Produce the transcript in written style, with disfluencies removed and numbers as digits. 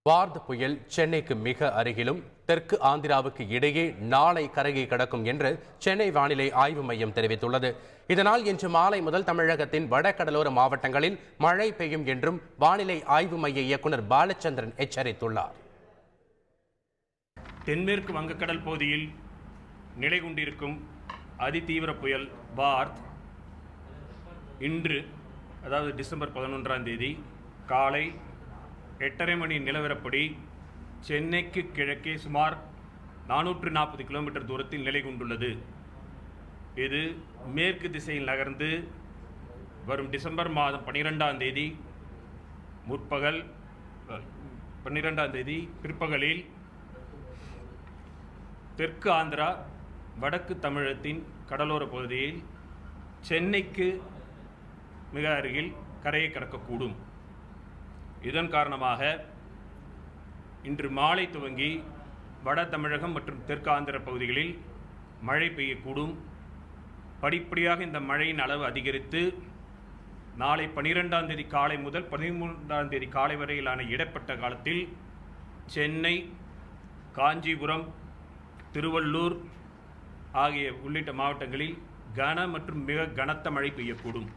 வார்த் புயல் சென்னைக்கு மிக அருகிலும் தெற்கு ஆந்திராவுக்கு இடையே நாளை கரையை கடக்கும் என்று சென்னை வானிலை ஆய்வு மையம் தெரிவித்துள்ளது. இதனால் இன்று மாலை முதல் தமிழகத்தின் வடகடலோர மாவட்டங்களில் மழை பெய்யும் என்றும் வானிலை ஆய்வு மைய இயக்குநர் பாலச்சந்திரன் எச்சரித்துள்ளார். தென்மேற்கு வங்கக்கடல் பகுதியில் நிலை கொண்டிருக்கும் அதிதீவிர புயல் வார்த் இன்று, அதாவது டிசம்பர் 11ஆம் தேதி காலை 8:30 மணி நிலவரப்படி சென்னைக்கு கிழக்கே சுமார் 440 கிலோமீட்டர் தூரத்தில் நிலை கொண்டுள்ளது. இது மேற்கு திசையில் நகர்ந்து வரும் டிசம்பர் மாதம் 12ஆம் தேதி பிற்பகலில் தெற்கு ஆந்திரா வடக்கு தமிழகத்தின் கடலோர பகுதியில் சென்னைக்கு மிக அருகில் கரையை கடக்கக்கூடும். இதன் காரணமாக இன்று மாலை துவங்கி வட தமிழகம் மற்றும் தெற்கு ஆந்திர பகுதிகளில் மழை பெய்யக்கூடும். படிப்படியாக இந்த மழையின் அளவு அதிகரித்து நாளை 12ஆம் தேதி காலை முதல் 13ஆம் தேதி காலை வரையிலான இடைப்பட்ட காலத்தில் சென்னை, காஞ்சிபுரம், திருவள்ளூர் ஆகிய உள்ளிட்ட மாவட்டங்களில் கன மற்றும் மிக கனத்த மழை பெய்யக்கூடும்.